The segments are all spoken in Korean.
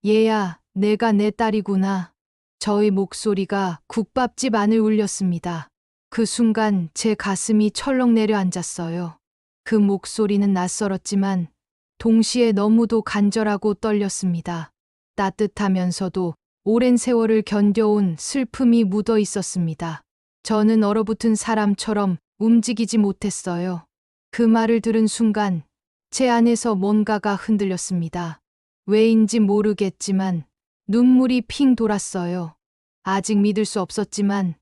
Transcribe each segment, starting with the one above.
얘야, 내가 내 딸이구나. 저의 목소리가 국밥집 안을 울렸습니다. 그 순간 제 가슴이 철렁 내려앉았어요. 그 목소리는 낯설었지만 동시에 너무도 간절하고 떨렸습니다. 따뜻하면서도 오랜 세월을 견뎌온 슬픔이 묻어 있었습니다. 저는 얼어붙은 사람처럼 움직이지 못했어요. 그 말을 들은 순간 제 안에서 뭔가가 흔들렸습니다. 왜인지 모르겠지만 눈물이 핑 돌았어요. 아직 믿을 수 없었지만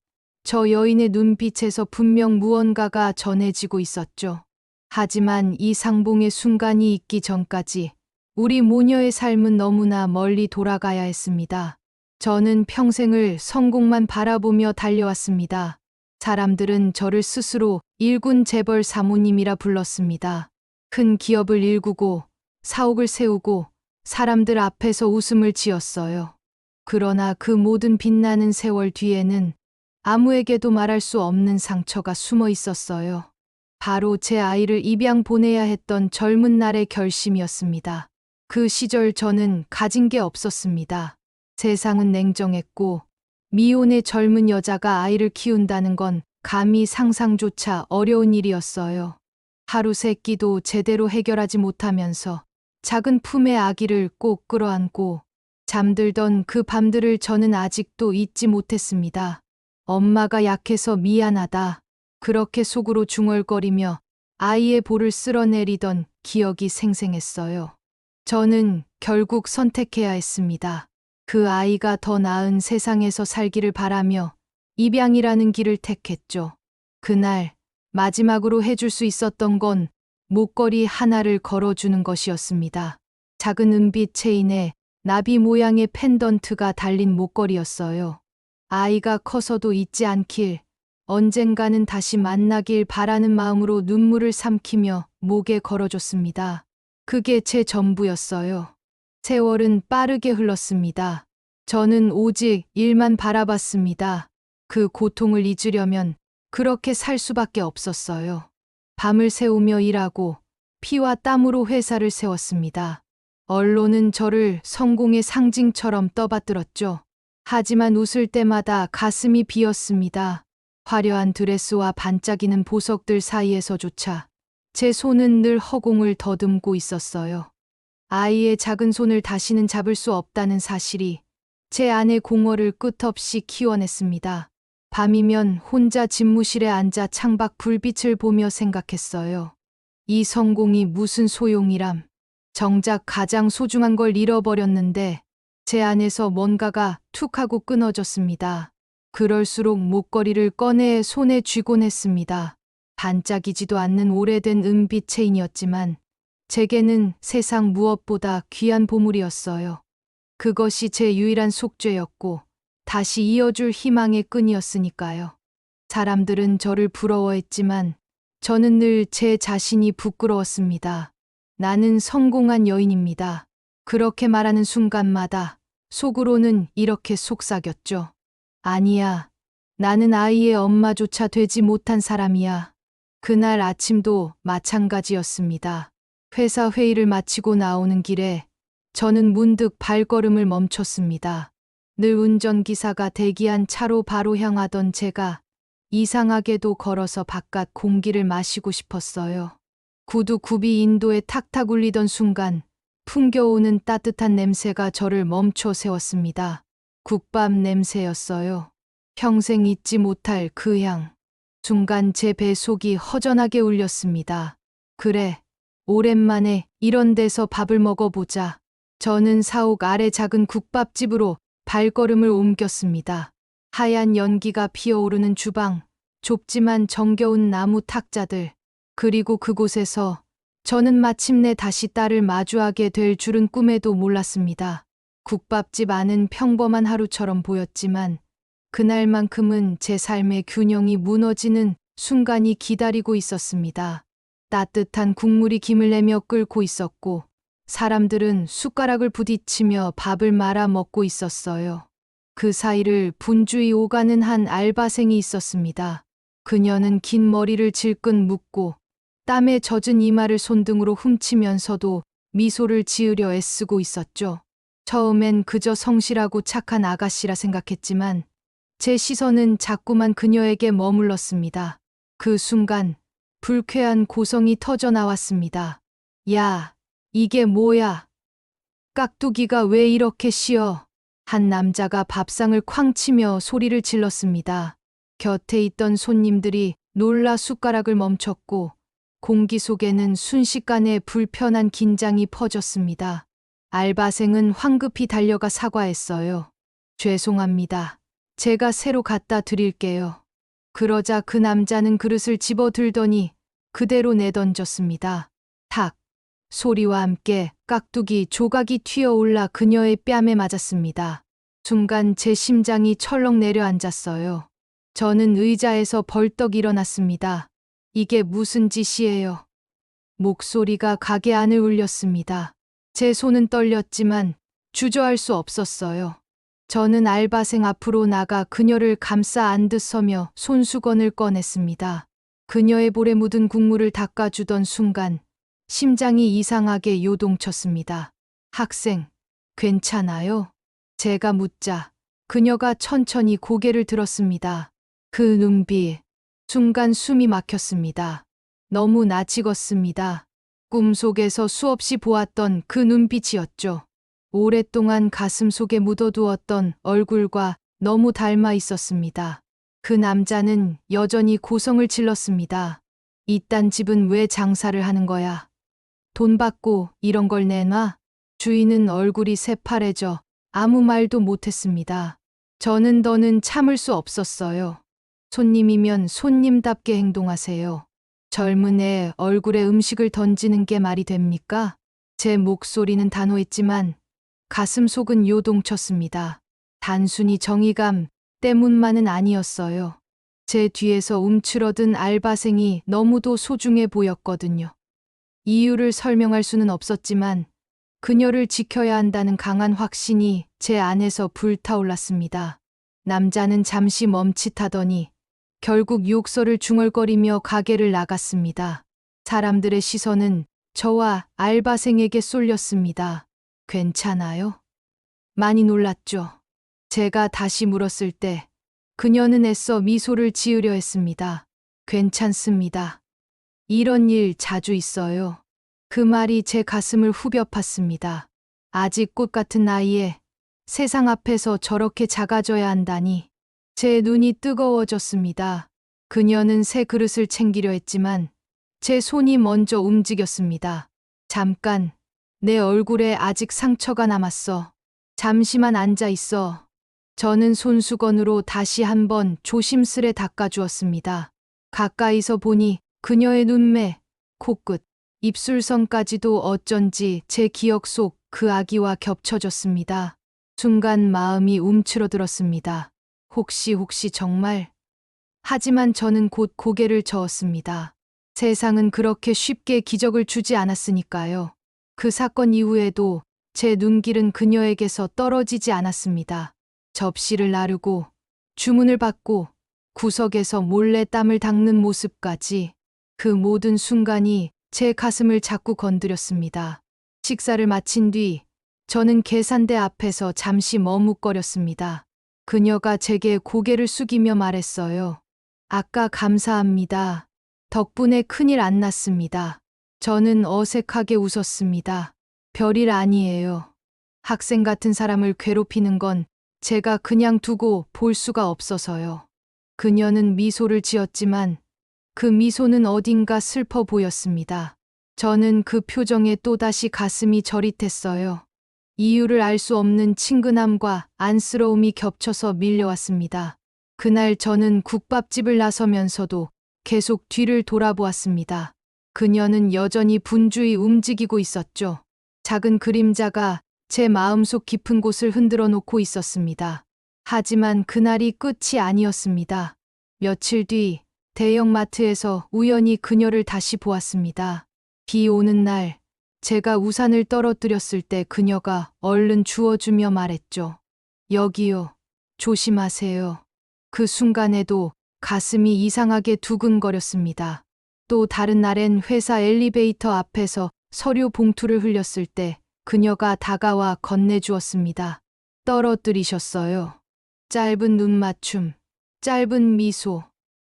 저 여인의 눈빛에서 분명 무언가가 전해지고 있었죠. 하지만 이 상봉의 순간이 있기 전까지 우리 모녀의 삶은 너무나 멀리 돌아가야 했습니다. 저는 평생을 성공만 바라보며 달려왔습니다. 사람들은 저를 스스로 일군 재벌 사모님이라 불렀습니다. 큰 기업을 일구고 사옥을 세우고 사람들 앞에서 웃음을 지었어요. 그러나 그 모든 빛나는 세월 뒤에는 아무에게도 말할 수 없는 상처가 숨어 있었어요. 바로 제 아이를 입양 보내야 했던 젊은 날의 결심이었습니다. 그 시절 저는 가진 게 없었습니다. 세상은 냉정했고 미혼의 젊은 여자가 아이를 키운다는 건 감히 상상조차 어려운 일이었어요. 하루 세 끼도 제대로 해결하지 못하면서 작은 품의 아기를 꼭 끌어안고 잠들던 그 밤들을 저는 아직도 잊지 못했습니다. 엄마가 약해서 미안하다. 그렇게 속으로 중얼거리며 아이의 볼을 쓸어내리던 기억이 생생했어요. 저는 결국 선택해야 했습니다. 그 아이가 더 나은 세상에서 살기를 바라며 입양이라는 길을 택했죠. 그날 마지막으로 해줄 수 있었던 건 목걸이 하나를 걸어주는 것이었습니다. 작은 은빛 체인에 나비 모양의 펜던트가 달린 목걸이였어요. 아이가 커서도 잊지 않길, 언젠가는 다시 만나길 바라는 마음으로 눈물을 삼키며 목에 걸어줬습니다. 그게 제 전부였어요. 세월은 빠르게 흘렀습니다. 저는 오직 일만 바라봤습니다. 그 고통을 잊으려면 그렇게 살 수밖에 없었어요. 밤을 새우며 일하고 피와 땀으로 회사를 세웠습니다. 언론은 저를 성공의 상징처럼 떠받들었죠. 하지만 웃을 때마다 가슴이 비었습니다. 화려한 드레스와 반짝이는 보석들 사이에서조차 제 손은 늘 허공을 더듬고 있었어요. 아이의 작은 손을 다시는 잡을 수 없다는 사실이 제 안의 공허를 끝없이 키워냈습니다. 밤이면 혼자 집무실에 앉아 창밖 불빛을 보며 생각했어요. 이 성공이 무슨 소용이람. 정작 가장 소중한 걸 잃어버렸는데 제 안에서 뭔가가 툭 하고 끊어졌습니다. 그럴수록 목걸이를 꺼내 손에 쥐곤 했습니다. 반짝이지도 않는 오래된 은빛 체인이었지만 제게는 세상 무엇보다 귀한 보물이었어요. 그것이 제 유일한 속죄였고 다시 이어줄 희망의 끈이었으니까요. 사람들은 저를 부러워했지만 저는 늘 제 자신이 부끄러웠습니다. 나는 성공한 여인입니다. 그렇게 말하는 순간마다 속으로는 이렇게 속삭였죠. 아니야. 나는 아이의 엄마조차 되지 못한 사람이야. 그날 아침도 마찬가지였습니다. 회사 회의를 마치고 나오는 길에 저는 문득 발걸음을 멈췄습니다. 늘 운전기사가 대기한 차로 바로 향하던 제가 이상하게도 걸어서 바깥 공기를 마시고 싶었어요. 구두 굽이 인도에 탁탁 울리던 순간 풍겨오는 따뜻한 냄새가 저를 멈춰 세웠습니다. 국밥 냄새였어요. 평생 잊지 못할 그 향. 순간 제 뱃속이 허전하게 울렸습니다. 그래, 오랜만에 이런 데서 밥을 먹어보자. 저는 사옥 아래 작은 국밥집으로 발걸음을 옮겼습니다. 하얀 연기가 피어오르는 주방, 좁지만 정겨운 나무 탁자들, 그리고 그곳에서 저는 마침내 다시 딸을 마주하게 될 줄은 꿈에도 몰랐습니다. 국밥집 안은 평범한 하루처럼 보였지만 그날만큼은 제 삶의 균형이 무너지는 순간이 기다리고 있었습니다. 따뜻한 국물이 김을 내며 끓고 있었고 사람들은 숟가락을 부딪히며 밥을 말아 먹고 있었어요. 그 사이를 분주히 오가는 한 알바생이 있었습니다. 그녀는 긴 머리를 질끈 묶고 땀에 젖은 이마를 손등으로 훔치면서도 미소를 지으려 애쓰고 있었죠. 처음엔 그저 성실하고 착한 아가씨라 생각했지만 제 시선은 자꾸만 그녀에게 머물렀습니다. 그 순간 불쾌한 고성이 터져 나왔습니다. 야, 이게 뭐야? 깍두기가 왜 이렇게 쉬어? 한 남자가 밥상을 쾅 치며 소리를 질렀습니다. 곁에 있던 손님들이 놀라 숟가락을 멈췄고 공기 속에는 순식간에 불편한 긴장이 퍼졌습니다. 알바생은 황급히 달려가 사과했어요. 죄송합니다. 제가 새로 갖다 드릴게요. 그러자 그 남자는 그릇을 집어 들더니 그대로 내던졌습니다. 탁! 소리와 함께 깍두기 조각이 튀어올라 그녀의 뺨에 맞았습니다. 순간 제 심장이 철렁 내려앉았어요. 저는 의자에서 벌떡 일어났습니다. 이게 무슨 짓이에요? 목소리가 가게 안을 울렸습니다. 제 손은 떨렸지만 주저할 수 없었어요. 저는 알바생 앞으로 나가 그녀를 감싸 안듯 서며 손수건을 꺼냈습니다. 그녀의 볼에 묻은 국물을 닦아주던 순간 심장이 이상하게 요동쳤습니다. 학생, 괜찮아요? 제가 묻자 그녀가 천천히 고개를 들었습니다. 그 눈빛, 순간 숨이 막혔습니다. 너무 낯익었습니다. 꿈속에서 수없이 보았던 그 눈빛이었죠. 오랫동안 가슴 속에 묻어두었던 얼굴과 너무 닮아 있었습니다. 그 남자는 여전히 고성을 질렀습니다. 이딴 집은 왜 장사를 하는 거야? 돈 받고 이런 걸 내놔? 주인은 얼굴이 새파래져 아무 말도 못했습니다. 저는 더는 참을 수 없었어요. 손님이면 손님답게 행동하세요. 젊은 애 얼굴에 음식을 던지는 게 말이 됩니까? 제 목소리는 단호했지만 가슴 속은 요동쳤습니다. 단순히 정의감 때문만은 아니었어요. 제 뒤에서 움츠러든 알바생이 너무도 소중해 보였거든요. 이유를 설명할 수는 없었지만 그녀를 지켜야 한다는 강한 확신이 제 안에서 불타올랐습니다. 남자는 잠시 멈칫하더니 결국 욕설을 중얼거리며 가게를 나갔습니다. 사람들의 시선은 저와 알바생에게 쏠렸습니다. 괜찮아요? 많이 놀랐죠. 제가 다시 물었을 때 그녀는 애써 미소를 지으려 했습니다. 괜찮습니다. 이런 일 자주 있어요. 그 말이 제 가슴을 후벼 팠습니다. 아직 꽃 같은 나이에 세상 앞에서 저렇게 작아져야 한다니. 제 눈이 뜨거워졌습니다. 그녀는 새 그릇을 챙기려 했지만 제 손이 먼저 움직였습니다. 잠깐, 내 얼굴에 아직 상처가 남았어. 잠시만 앉아 있어. 저는 손수건으로 다시 한번 조심스레 닦아주었습니다. 가까이서 보니 그녀의 눈매, 코끝, 입술선까지도 어쩐지 제 기억 속 그 아기와 겹쳐졌습니다. 순간 마음이 움츠러들었습니다. 혹시 정말? 하지만 저는 곧 고개를 저었습니다. 세상은 그렇게 쉽게 기적을 주지 않았으니까요. 그 사건 이후에도 제 눈길은 그녀에게서 떨어지지 않았습니다. 접시를 나르고 주문을 받고 구석에서 몰래 땀을 닦는 모습까지 그 모든 순간이 제 가슴을 자꾸 건드렸습니다. 식사를 마친 뒤 저는 계산대 앞에서 잠시 머뭇거렸습니다. 그녀가 제게 고개를 숙이며 말했어요. 아까 감사합니다. 덕분에 큰일 안 났습니다. 저는 어색하게 웃었습니다. 별일 아니에요. 학생 같은 사람을 괴롭히는 건 제가 그냥 두고 볼 수가 없어서요. 그녀는 미소를 지었지만 그 미소는 어딘가 슬퍼 보였습니다. 저는 그 표정에 또다시 가슴이 저릿했어요. 이유를 알 수 없는 친근함과 안쓰러움이 겹쳐서 밀려왔습니다. 그날 저는 국밥집을 나서면서도 계속 뒤를 돌아보았습니다. 그녀는 여전히 분주히 움직이고 있었죠. 작은 그림자가 제 마음속 깊은 곳을 흔들어 놓고 있었습니다. 하지만 그날이 끝이 아니었습니다. 며칠 뒤 대형마트에서 우연히 그녀를 다시 보았습니다. 비 오는 날 제가 우산을 떨어뜨렸을 때 그녀가 얼른 주워주며 말했죠. 여기요. 조심하세요. 그 순간에도 가슴이 이상하게 두근거렸습니다. 또 다른 날엔 회사 엘리베이터 앞에서 서류 봉투를 흘렸을 때 그녀가 다가와 건네주었습니다. 떨어뜨리셨어요. 짧은 눈맞춤, 짧은 미소,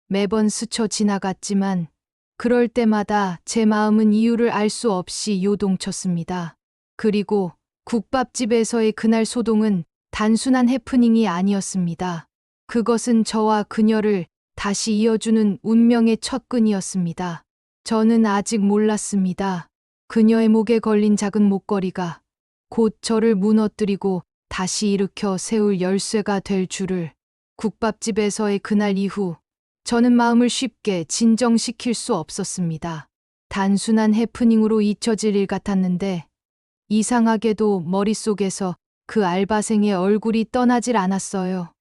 매번 스쳐 지나갔지만 그럴 때마다 제 마음은 이유를 알 수 없이 요동쳤습니다. 그리고 국밥집에서의 그날 소동은 단순한 해프닝이 아니었습니다. 그것은 저와 그녀를 다시 이어주는 운명의 첫 끈이었습니다. 저는 아직 몰랐습니다. 그녀의 목에 걸린 작은 목걸이가 곧 저를 무너뜨리고 다시 일으켜 세울 열쇠가 될 줄을. 국밥집에서의 그날 이후 저는 마음을 쉽게 진정시킬 수 없었습니다. 단순한 해프닝으로 잊혀질 일 같았는데 이상하게도 머릿속에서 그 알바생의 얼굴이 떠나질 않았어요.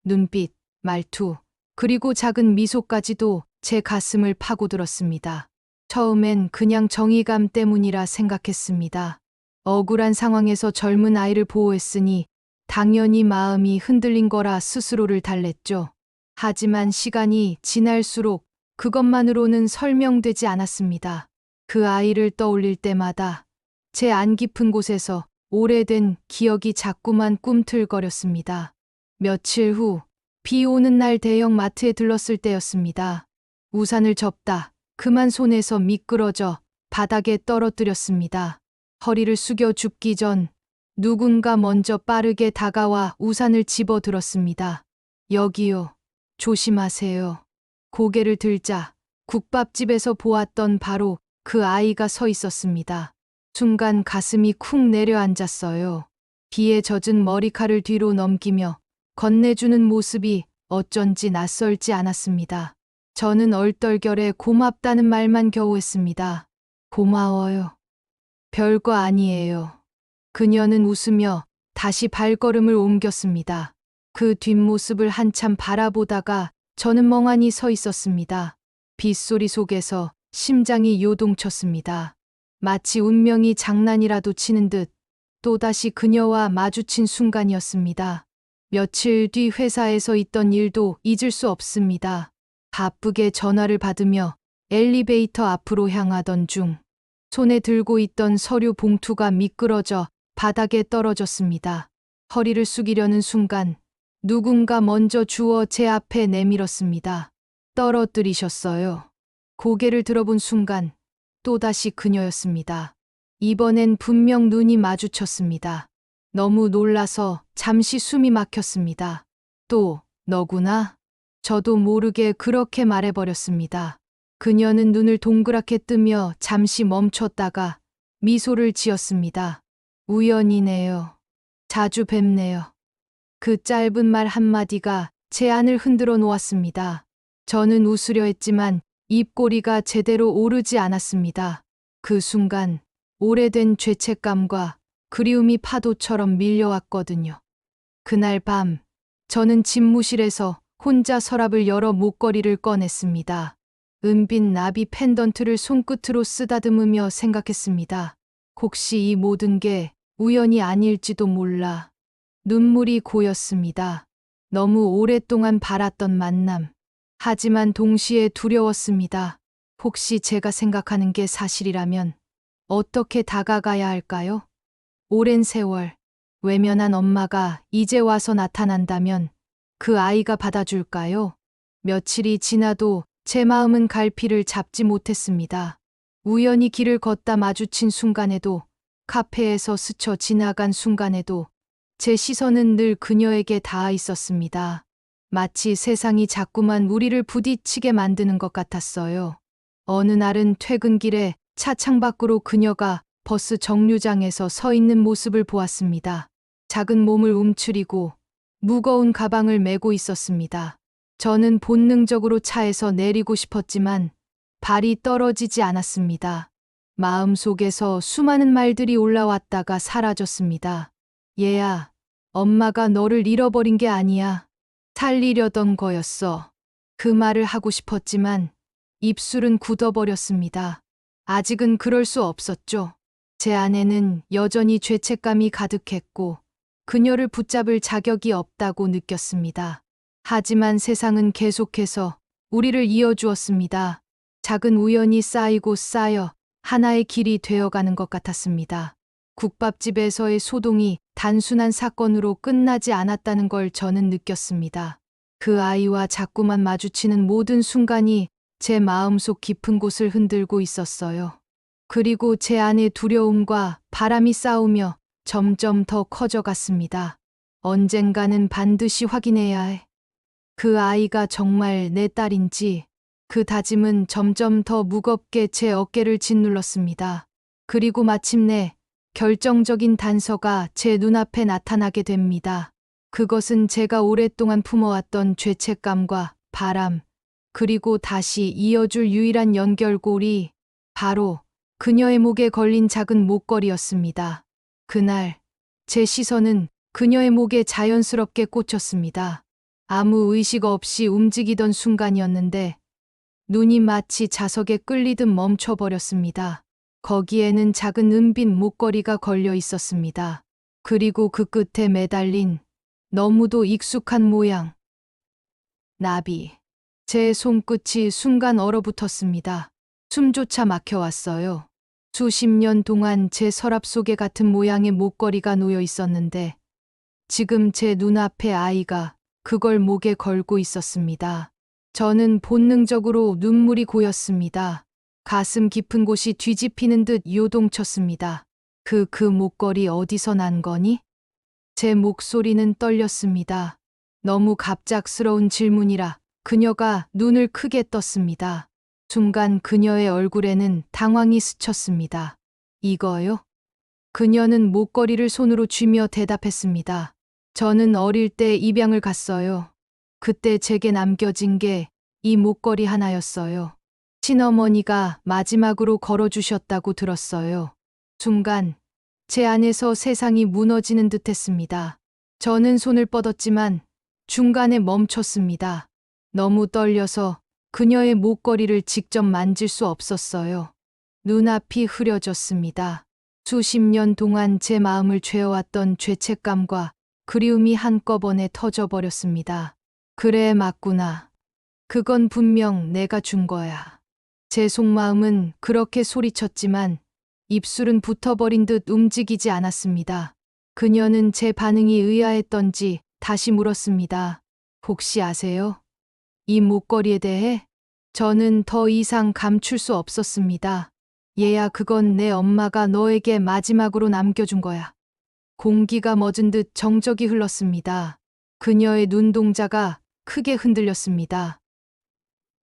눈빛, 말투, 그리고 작은 미소까지도 제 가슴을 파고들었습니다. 처음엔 그냥 정의감 때문이라 생각했습니다. 억울한 상황에서 젊은 아이를 보호했으니 당연히 마음이 흔들린 거라 스스로를 달랬죠. 하지만 시간이 지날수록 그것만으로는 설명되지 않았습니다. 그 아이를 떠올릴 때마다 제 안 깊은 곳에서 오래된 기억이 자꾸만 꿈틀거렸습니다. 며칠 후, 비 오는 날 대형 마트에 들렀을 때였습니다. 우산을 접다 그만 손에서 미끄러져 바닥에 떨어뜨렸습니다. 허리를 숙여 죽기 전 누군가 먼저 빠르게 다가와 우산을 집어 들었습니다. 여기요. 조심하세요. 고개를 들자 국밥집에서 보았던 바로 그 아이가 서 있었습니다. 순간 가슴이 쿵 내려앉았어요. 비에 젖은 머리칼을 뒤로 넘기며 건네주는 모습이 어쩐지 낯설지 않았습니다. 저는 얼떨결에 고맙다는 말만 겨우 했습니다. 고마워요. 별거 아니에요. 그녀는 웃으며 다시 발걸음을 옮겼습니다. 그 뒷모습을 한참 바라보다가 저는 멍하니 서 있었습니다. 빗소리 속에서 심장이 요동쳤습니다. 마치 운명이 장난이라도 치는 듯 또다시 그녀와 마주친 순간이었습니다. 며칠 뒤 회사에서 있던 일도 잊을 수 없습니다. 바쁘게 전화를 받으며 엘리베이터 앞으로 향하던 중 손에 들고 있던 서류 봉투가 미끄러져 바닥에 떨어졌습니다. 허리를 숙이려는 순간 누군가 먼저 주워 제 앞에 내밀었습니다. 떨어뜨리셨어요. 고개를 들어본 순간 또다시 그녀였습니다. 이번엔 분명 눈이 마주쳤습니다. 너무 놀라서 잠시 숨이 막혔습니다. 또 너구나? 저도 모르게 그렇게 말해버렸습니다. 그녀는 눈을 동그랗게 뜨며 잠시 멈췄다가 미소를 지었습니다. 우연이네요. 자주 뵙네요. 그 짧은 말 한마디가 제 안을 흔들어 놓았습니다. 저는 웃으려 했지만 입꼬리가 제대로 오르지 않았습니다. 그 순간 오래된 죄책감과 그리움이 파도처럼 밀려왔거든요. 그날 밤 저는 집무실에서 혼자 서랍을 열어 목걸이를 꺼냈습니다. 은빛 나비 펜던트를 손끝으로 쓰다듬으며 생각했습니다. 혹시 이 모든 게 우연이 아닐지도 몰라. 눈물이 고였습니다. 너무 오랫동안 바랐던 만남. 하지만 동시에 두려웠습니다. 혹시 제가 생각하는 게 사실이라면 어떻게 다가가야 할까요? 오랜 세월, 외면한 엄마가 이제 와서 나타난다면 그 아이가 받아줄까요? 며칠이 지나도 제 마음은 갈피를 잡지 못했습니다. 우연히 길을 걷다 마주친 순간에도, 카페에서 스쳐 지나간 순간에도 제 시선은 늘 그녀에게 닿아 있었습니다. 마치 세상이 자꾸만 우리를 부딪히게 만드는 것 같았어요. 어느 날은 퇴근길에 차 창밖으로 그녀가 버스 정류장에서 서 있는 모습을 보았습니다. 작은 몸을 움츠리고 무거운 가방을 메고 있었습니다. 저는 본능적으로 차에서 내리고 싶었지만 발이 떨어지지 않았습니다. 마음속에서 수많은 말들이 올라왔다가 사라졌습니다. 얘야, 엄마가 너를 잃어버린 게 아니야. 살리려던 거였어. 그 말을 하고 싶었지만 입술은 굳어버렸습니다. 아직은 그럴 수 없었죠. 제 안에는 여전히 죄책감이 가득했고 그녀를 붙잡을 자격이 없다고 느꼈습니다. 하지만 세상은 계속해서 우리를 이어주었습니다. 작은 우연이 쌓이고 쌓여 하나의 길이 되어가는 것 같았습니다. 국밥집에서의 소동이 단순한 사건으로 끝나지 않았다는 걸 저는 느꼈습니다. 그 아이와 자꾸만 마주치는 모든 순간이 제 마음속 깊은 곳을 흔들고 있었어요. 그리고 제 안의 두려움과 바람이 싸우며 점점 더 커져갔습니다. 언젠가는 반드시 확인해야 해. 그 아이가 정말 내 딸인지. 그 다짐은 점점 더 무겁게 제 어깨를 짓눌렀습니다. 그리고 마침내 결정적인 단서가 제 눈앞에 나타나게 됩니다. 그것은 제가 오랫동안 품어왔던 죄책감과 바람, 그리고 다시 이어줄 유일한 연결고리, 바로 그녀의 목에 걸린 작은 목걸이였습니다. 그날 제 시선은 그녀의 목에 자연스럽게 꽂혔습니다. 아무 의식 없이 움직이던 순간이었는데 눈이 마치 자석에 끌리듯 멈춰버렸습니다. 거기에는 작은 은빛 목걸이가 걸려 있었습니다. 그리고 그 끝에 매달린 너무도 익숙한 모양. 나비. 제 손끝이 순간 얼어붙었습니다. 숨조차 막혀왔어요. 수십 년 동안 제 서랍 속에 같은 모양의 목걸이가 놓여 있었는데 지금 제 눈앞에 아이가 그걸 목에 걸고 있었습니다. 저는 본능적으로 눈물이 고였습니다. 가슴 깊은 곳이 뒤집히는 듯 요동쳤습니다. 그 목걸이 어디서 난 거니? 제 목소리는 떨렸습니다. 너무 갑작스러운 질문이라 그녀가 눈을 크게 떴습니다. 순간 그녀의 얼굴에는 당황이 스쳤습니다. 이거요? 그녀는 목걸이를 손으로 쥐며 대답했습니다. 저는 어릴 때 입양을 갔어요. 그때 제게 남겨진 게 이 목걸이 하나였어요. 친어머니가 마지막으로 걸어주셨다고 들었어요. 순간 제 안에서 세상이 무너지는 듯했습니다. 저는 손을 뻗었지만 중간에 멈췄습니다. 너무 떨려서 그녀의 목걸이를 직접 만질 수 없었어요. 눈앞이 흐려졌습니다. 수십 년 동안 제 마음을 죄어왔던 죄책감과 그리움이 한꺼번에 터져버렸습니다. 그래, 맞구나. 그건 분명 내가 준 거야. 제 속마음은 그렇게 소리쳤지만 입술은 붙어버린 듯 움직이지 않았습니다. 그녀는 제 반응이 의아했던지 다시 물었습니다. 혹시 아세요? 이 목걸이에 대해? 저는 더 이상 감출 수 없었습니다. 얘야, 그건 내 엄마가 너에게 마지막으로 남겨준 거야. 공기가 멎은 듯 정적이 흘렀습니다. 그녀의 눈동자가 크게 흔들렸습니다.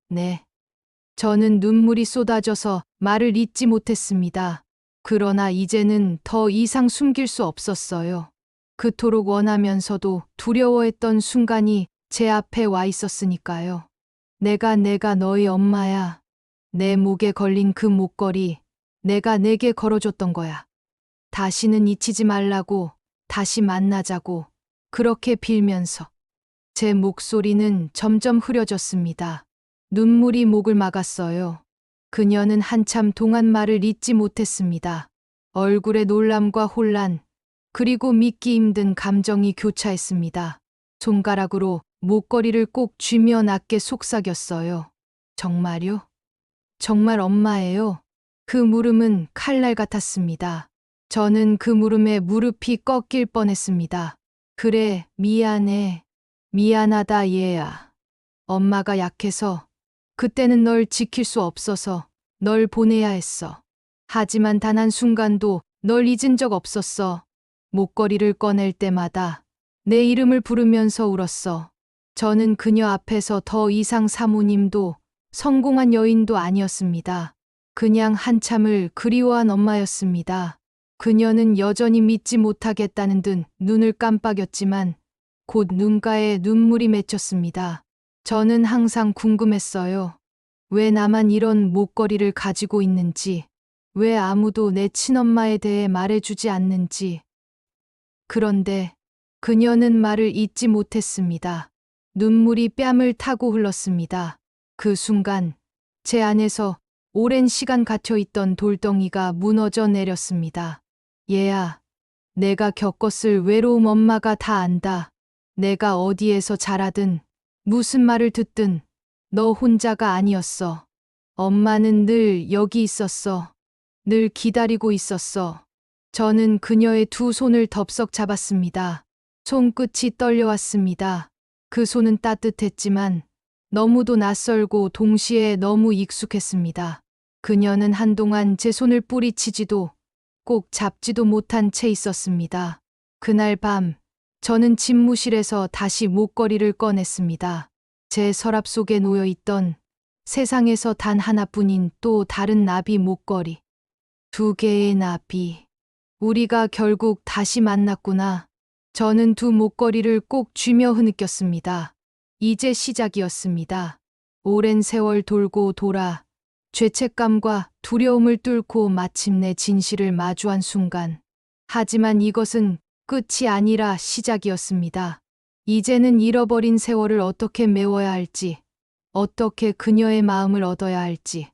네. 저는 눈물이 쏟아져서 말을 잇지 못했습니다. 그러나 이제는 더 이상 숨길 수 없었어요. 그토록 원하면서도 두려워했던 순간이 제 앞에 와 있었으니까요. 내가 너의 엄마야. 내 목에 걸린 그 목걸이 내가 내게 걸어줬던 거야. 다시는 잊히지 말라고, 다시 만나자고, 그렇게 빌면서. 제 목소리는 점점 흐려졌습니다. 눈물이 목을 막았어요. 그녀는 한참 동안 말을 잇지 못했습니다. 얼굴에 놀람과 혼란, 그리고 믿기 힘든 감정이 교차했습니다. 손가락으로 목걸이를 꼭 쥐며 낮게 속삭였어요. 정말요? 정말 엄마예요? 그 물음은 칼날 같았습니다. 저는 그 물음에 무릎이 꺾일 뻔했습니다. 그래, 미안해. 미안하다, 얘야. 엄마가 약해서 그때는 널 지킬 수 없어서 널 보내야 했어. 하지만 단 한순간도 널 잊은 적 없었어. 목걸이를 꺼낼 때마다 내 이름을 부르면서 울었어. 저는 그녀 앞에서 더 이상 사모님도 성공한 여인도 아니었습니다. 그냥 한참을 그리워한 엄마였습니다. 그녀는 여전히 믿지 못하겠다는 듯 눈을 깜빡였지만 곧 눈가에 눈물이 맺혔습니다. 저는 항상 궁금했어요. 왜 나만 이런 목걸이를 가지고 있는지, 왜 아무도 내 친엄마에 대해 말해주지 않는지. 그런데 그녀는 말을 잇지 못했습니다. 눈물이 뺨을 타고 흘렀습니다. 그 순간 제 안에서 오랜 시간 갇혀있던 돌덩이가 무너져 내렸습니다. 얘야, 내가 겪었을 외로움 엄마가 다 안다. 내가 어디에서 자라든 무슨 말을 듣든 너 혼자가 아니었어. 엄마는 늘 여기 있었어. 늘 기다리고 있었어. 저는 그녀의 두 손을 덥석 잡았습니다. 손끝이 떨려왔습니다. 그 손은 따뜻했지만 너무도 낯설고 동시에 너무 익숙했습니다. 그녀는 한동안 제 손을 뿌리치지도 꼭 잡지도 못한 채 있었습니다. 그날 밤, 저는 집무실에서 다시 목걸이를 꺼냈습니다. 제 서랍 속에 놓여있던 세상에서 단 하나뿐인 또 다른 나비 목걸이. 2개의 나비. 우리가 결국 다시 만났구나. 저는 두 목걸이를 꼭 쥐며 흐느꼈습니다. 이제 시작이었습니다. 오랜 세월 돌고 돌아 죄책감과 두려움을 뚫고 마침내 진실을 마주한 순간. 하지만 이것은 끝이 아니라 시작이었습니다. 이제는 잃어버린 세월을 어떻게 메워야 할지, 어떻게 그녀의 마음을 얻어야 할지,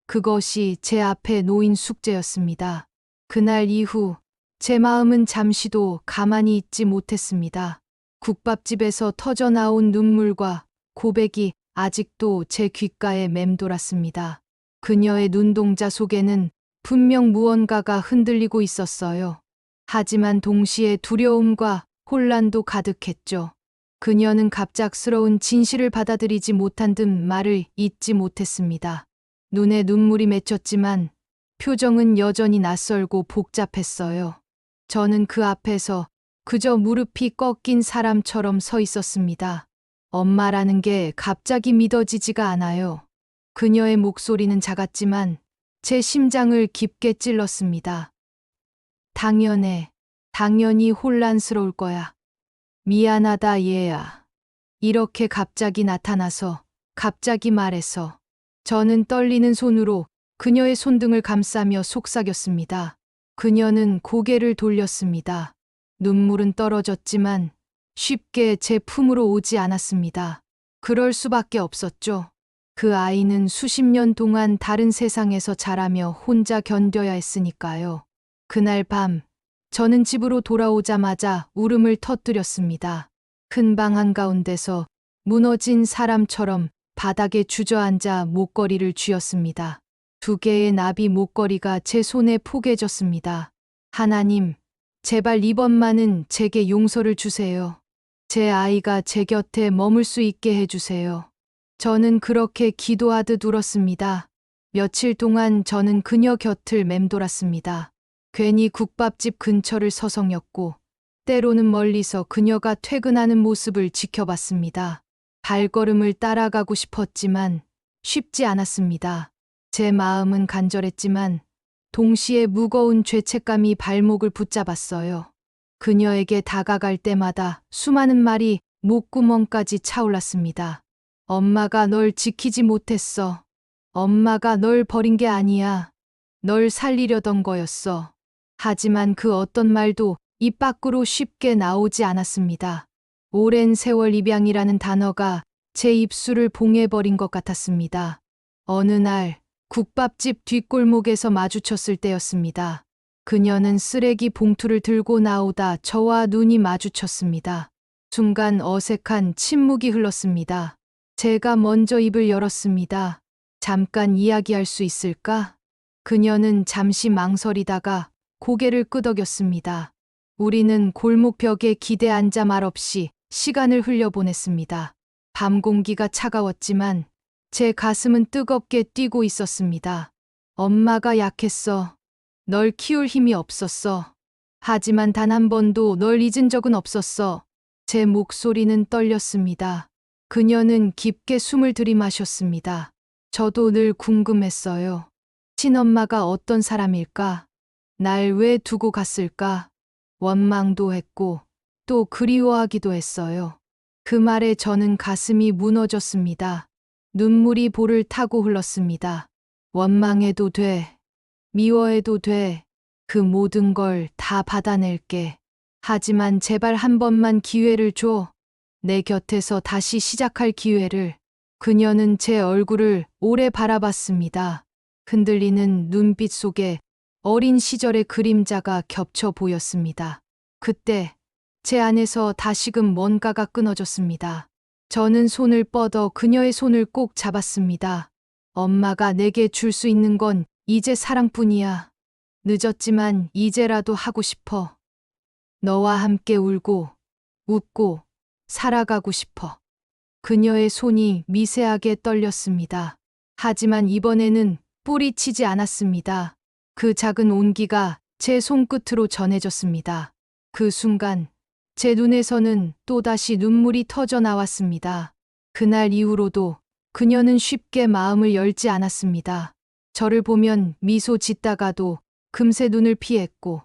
그것이 제 앞에 놓인 숙제였습니다. 그날 이후 제 마음은 잠시도 가만히 있지 못했습니다. 국밥집에서 터져나온 눈물과 고백이 아직도 제 귓가에 맴돌았습니다. 그녀의 눈동자 속에는 분명 무언가가 흔들리고 있었어요. 하지만 동시에 두려움과 혼란도 가득했죠. 그녀는 갑작스러운 진실을 받아들이지 못한 듯 말을 잇지 못했습니다. 눈에 눈물이 맺혔지만 표정은 여전히 낯설고 복잡했어요. 저는 그 앞에서 그저 무릎이 꺾인 사람처럼 서 있었습니다. 엄마라는 게 갑자기 믿어지지가 않아요. 그녀의 목소리는 작았지만 제 심장을 깊게 찔렀습니다. 당연해. 당연히 혼란스러울 거야. 미안하다 얘야. 이렇게 갑자기 나타나서, 갑자기 말해서. 저는 떨리는 손으로 그녀의 손등을 감싸며 속삭였습니다. 그녀는 고개를 돌렸습니다. 눈물은 떨어졌지만 쉽게 제 품으로 오지 않았습니다. 그럴 수밖에 없었죠. 그 아이는 수십 년 동안 다른 세상에서 자라며 혼자 견뎌야 했으니까요. 그날 밤, 저는 집으로 돌아오자마자 울음을 터뜨렸습니다. 큰 방 한가운데서 무너진 사람처럼 바닥에 주저앉아 목걸이를 쥐었습니다. 2개의 나비 목걸이가 제 손에 포개졌습니다. 하나님, 제발 이번만은 제게 용서를 주세요. 제 아이가 제 곁에 머물 수 있게 해주세요. 저는 그렇게 기도하듯 울었습니다. 며칠 동안 저는 그녀 곁을 맴돌았습니다. 괜히 국밥집 근처를 서성였고, 때로는 멀리서 그녀가 퇴근하는 모습을 지켜봤습니다. 발걸음을 따라가고 싶었지만 쉽지 않았습니다. 제 마음은 간절했지만 동시에 무거운 죄책감이 발목을 붙잡았어요. 그녀에게 다가갈 때마다 수많은 말이 목구멍까지 차올랐습니다. 엄마가 널 지키지 못했어. 엄마가 널 버린 게 아니야. 널 살리려던 거였어. 하지만 그 어떤 말도 입 밖으로 쉽게 나오지 않았습니다. 오랜 세월 입양이라는 단어가 제 입술을 봉해버린 것 같았습니다. 어느 날 국밥집 뒷골목에서 마주쳤을 때였습니다. 그녀는 쓰레기 봉투를 들고 나오다 저와 눈이 마주쳤습니다. 순간 어색한 침묵이 흘렀습니다. 제가 먼저 입을 열었습니다. 잠깐 이야기할 수 있을까? 그녀는 잠시 망설이다가 고개를 끄덕였습니다. 우리는 골목벽에 기대 앉아 말없이 시간을 흘려보냈습니다. 밤 공기가 차가웠지만 제 가슴은 뜨겁게 뛰고 있었습니다. 엄마가 약했어. 널 키울 힘이 없었어. 하지만 단 한 번도 널 잊은 적은 없었어. 제 목소리는 떨렸습니다. 그녀는 깊게 숨을 들이마셨습니다. 저도 늘 궁금했어요. 친엄마가 어떤 사람일까? 날 왜 두고 갔을까? 원망도 했고 또 그리워하기도 했어요. 그 말에 저는 가슴이 무너졌습니다. 눈물이 볼을 타고 흘렀습니다. 원망해도 돼. 미워해도 돼. 그 모든 걸 다 받아낼게. 하지만 제발 한 번만 기회를 줘. 내 곁에서 다시 시작할 기회를. 그녀는 제 얼굴을 오래 바라봤습니다. 흔들리는 눈빛 속에 어린 시절의 그림자가 겹쳐 보였습니다. 그때 제 안에서 다시금 뭔가가 끊어졌습니다. 저는 손을 뻗어 그녀의 손을 꼭 잡았습니다. 엄마가 내게 줄 수 있는 건 이제 사랑뿐이야. 늦었지만 이제라도 하고 싶어. 너와 함께 울고, 웃고, 살아가고 싶어. 그녀의 손이 미세하게 떨렸습니다. 하지만 이번에는 뿌리치지 않았습니다. 그 작은 온기가 제 손끝으로 전해졌습니다. 그 순간 제 눈에서는 또다시 눈물이 터져 나왔습니다. 그날 이후로도 그녀는 쉽게 마음을 열지 않았습니다. 저를 보면 미소 짓다가도 금세 눈을 피했고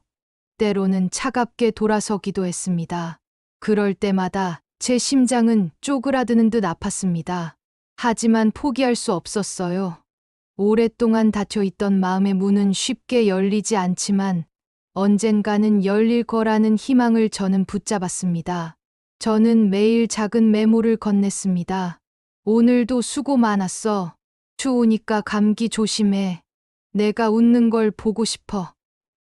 때로는 차갑게 돌아서기도 했습니다. 그럴 때마다 제 심장은 쪼그라드는 듯 아팠습니다. 하지만 포기할 수 없었어요. 오랫동안 닫혀있던 마음의 문은 쉽게 열리지 않지만 언젠가는 열릴 거라는 희망을 저는 붙잡았습니다. 저는 매일 작은 메모를 건넸습니다. 오늘도 수고 많았어. 추우니까 감기 조심해. 내가 웃는 걸 보고 싶어.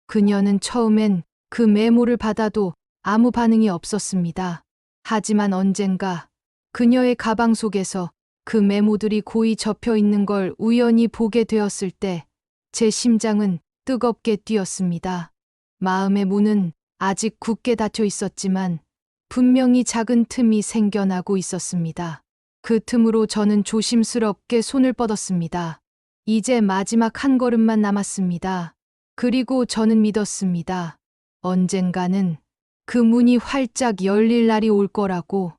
그녀는 처음엔 그 메모를 받아도 아무 반응이 없었습니다. 하지만 언젠가 그녀의 가방 속에서 그 메모들이 고이 접혀 있는 걸 우연히 보게 되었을 때 제 심장은 뜨겁게 뛰었습니다. 마음의 문은 아직 굳게 닫혀 있었지만 분명히 작은 틈이 생겨나고 있었습니다. 그 틈으로 저는 조심스럽게 손을 뻗었습니다. 이제 마지막 한 걸음만 남았습니다. 그리고 저는 믿었습니다. 언젠가는 그 문이 활짝 열릴 날이 올 거라고.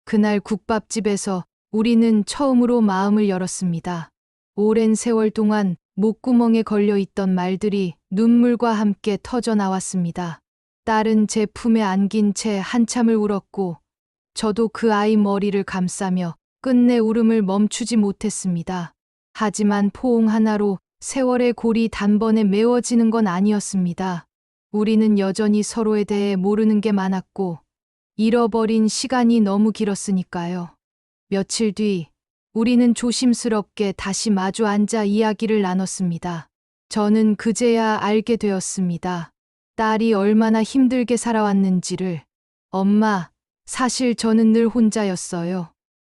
그날 국밥집에서 우리는 처음으로 마음을 열었습니다. 오랜 세월 동안 목구멍에 걸려 있던 말들이 눈물과 함께 터져 나왔습니다. 딸은 제 품에 안긴 채 한참을 울었고 저도 그 아이 머리를 감싸며 끝내 울음을 멈추지 못했습니다. 하지만 포옹 하나로 세월의 골이 단번에 메워지는 건 아니었습니다. 우리는 여전히 서로에 대해 모르는 게 많았고 잃어버린 시간이 너무 길었으니까요. 며칠 뒤 우리는 조심스럽게 다시 마주 앉아 이야기를 나눴습니다. 저는 그제야 알게 되었습니다. 딸이 얼마나 힘들게 살아왔는지를. 엄마, 사실 저는 늘 혼자였어요.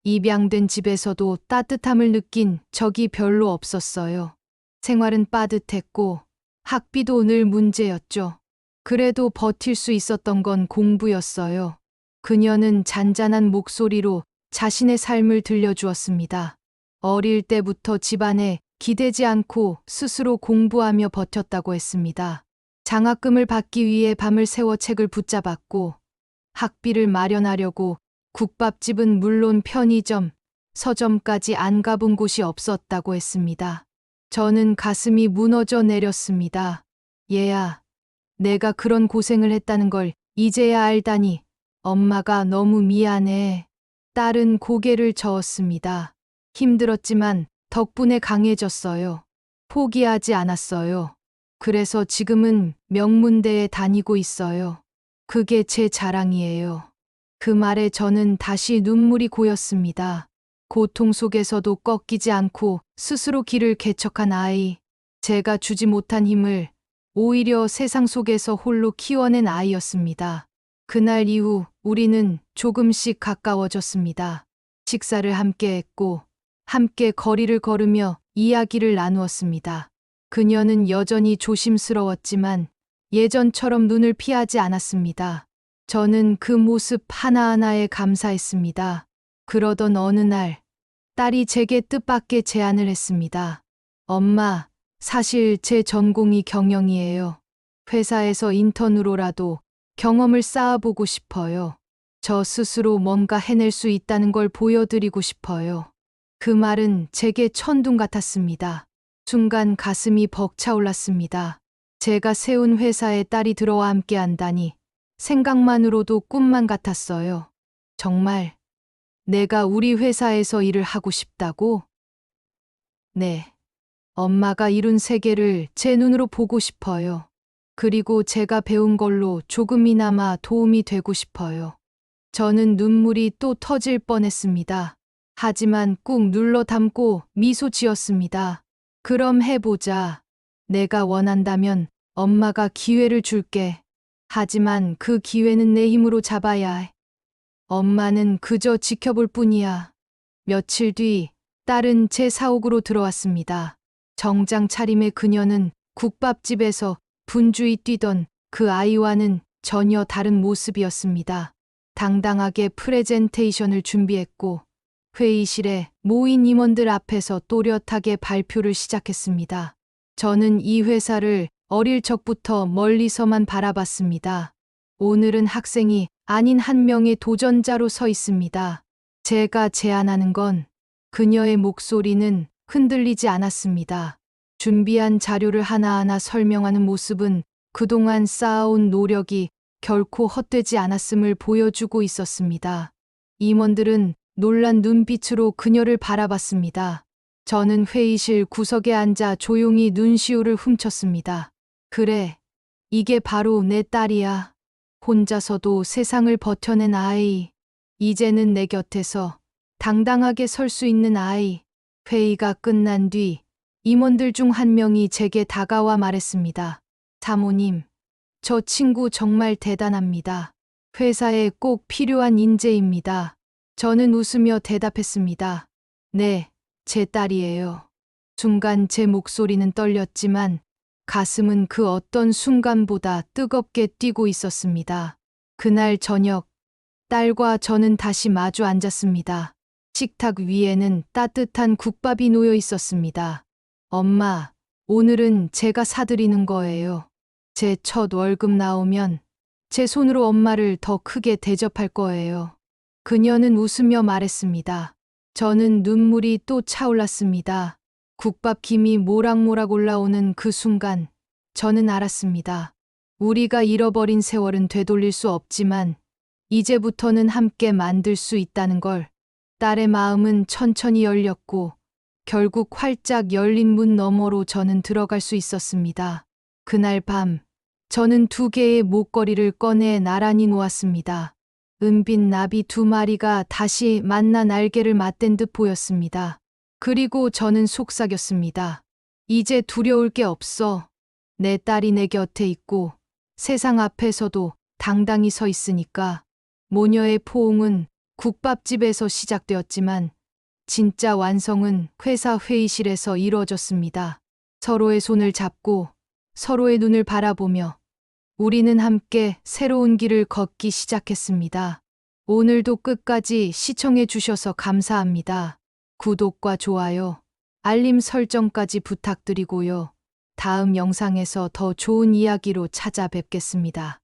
입양된 집에서도 따뜻함을 느낀 적이 별로 없었어요. 생활은 빠듯했고 학비도 늘 문제였죠. 그래도 버틸 수 있었던 건 공부였어요. 그녀는 잔잔한 목소리로 자신의 삶을 들려주었습니다. 어릴 때부터 집안에 기대지 않고 스스로 공부하며 버텼다고 했습니다. 장학금을 받기 위해 밤을 새워 책을 붙잡았고 학비를 마련하려고 국밥집은 물론 편의점, 서점까지 안 가본 곳이 없었다고 했습니다. 저는 가슴이 무너져 내렸습니다. 얘야, 내가 그런 고생을 했다는 걸 이제야 알다니 엄마가 너무 미안해. 딸은 고개를 저었습니다. 힘들었지만 덕분에 강해졌어요. 포기하지 않았어요. 그래서 지금은 명문대에 다니고 있어요. 그게 제 자랑이에요. 그 말에 저는 다시 눈물이 고였습니다. 고통 속에서도 꺾이지 않고 스스로 길을 개척한 아이. 제가 주지 못한 힘을 오히려 세상 속에서 홀로 키워낸 아이였습니다. 그날 이후 우리는 조금씩 가까워졌습니다. 식사를 함께 했고 함께 거리를 걸으며 이야기를 나누었습니다. 그녀는 여전히 조심스러웠지만 예전처럼 눈을 피하지 않았습니다. 저는 그 모습 하나하나에 감사했습니다. 그러던 어느 날 딸이 제게 뜻밖의 제안을 했습니다. 엄마, 사실 제 전공이 경영이에요. 회사에서 인턴으로라도 경험을 쌓아보고 싶어요. 저 스스로 뭔가 해낼 수 있다는 걸 보여드리고 싶어요. 그 말은 제게 천둥 같았습니다. 순간 가슴이 벅차올랐습니다. 제가 세운 회사에 딸이 들어와 함께 한다니 생각만으로도 꿈만 같았어요. 정말 내가 우리 회사에서 일을 하고 싶다고? 네. 엄마가 이룬 세계를 제 눈으로 보고 싶어요. 그리고 제가 배운 걸로 조금이나마 도움이 되고 싶어요. 저는 눈물이 또 터질 뻔했습니다. 하지만 꾹 눌러 담고 미소 지었습니다. 그럼 해보자. 내가 원한다면 엄마가 기회를 줄게. 하지만 그 기회는 내 힘으로 잡아야 해. 엄마는 그저 지켜볼 뿐이야. 며칠 뒤 딸은 제 사옥으로 들어왔습니다. 정장 차림의 그녀는 국밥집에서 분주히 뛰던 그 아이와는 전혀 다른 모습이었습니다. 당당하게 프레젠테이션을 준비했고 회의실에 모인 임원들 앞에서 또렷하게 발표를 시작했습니다. 저는 이 회사를 어릴 적부터 멀리서만 바라봤습니다. 오늘은 학생이 아닌 한 명의 도전자로 서 있습니다. 제가 제안하는 건 그녀의 목소리는 흔들리지 않았습니다. 준비한 자료를 하나하나 설명하는 모습은 그동안 쌓아온 노력이 결코 헛되지 않았음을 보여주고 있었습니다. 임원들은 놀란 눈빛으로 그녀를 바라봤습니다. 저는 회의실 구석에 앉아 조용히 눈시울을 훔쳤습니다. 그래, 이게 바로 내 딸이야. 혼자서도 세상을 버텨낸 아이. 이제는 내 곁에서 당당하게 설 수 있는 아이. 회의가 끝난 뒤 임원들 중 한 명이 제게 다가와 말했습니다. 사모님, 저 친구 정말 대단합니다. 회사에 꼭 필요한 인재입니다. 저는 웃으며 대답했습니다. 네, 제 딸이에요. 순간 제 목소리는 떨렸지만 가슴은 그 어떤 순간보다 뜨겁게 뛰고 있었습니다. 그날 저녁, 딸과 저는 다시 마주 앉았습니다. 식탁 위에는 따뜻한 국밥이 놓여 있었습니다. 엄마, 오늘은 제가 사드리는 거예요. 제 첫 월급 나오면 제 손으로 엄마를 더 크게 대접할 거예요. 그녀는 웃으며 말했습니다. 저는 눈물이 또 차올랐습니다. 국밥 김이 모락모락 올라오는 그 순간 저는 알았습니다. 우리가 잃어버린 세월은 되돌릴 수 없지만 이제부터는 함께 만들 수 있다는 걸. 딸의 마음은 천천히 열렸고 결국 활짝 열린 문 너머로 저는 들어갈 수 있었습니다. 그날 밤 저는 2개의 목걸이를 꺼내 나란히 놓았습니다. 은빛 나비 2마리가 다시 만나 날개를 맞댄 듯 보였습니다. 그리고 저는 속삭였습니다. 이제 두려울 게 없어. 내 딸이 내 곁에 있고 세상 앞에서도 당당히 서 있으니까. 모녀의 포옹은 국밥집에서 시작되었지만 진짜 완성은 회사 회의실에서 이루어졌습니다. 서로의 손을 잡고 서로의 눈을 바라보며 우리는 함께 새로운 길을 걷기 시작했습니다. 오늘도 끝까지 시청해 주셔서 감사합니다. 구독과 좋아요, 알림 설정까지 부탁드리고요. 다음 영상에서 더 좋은 이야기로 찾아뵙겠습니다.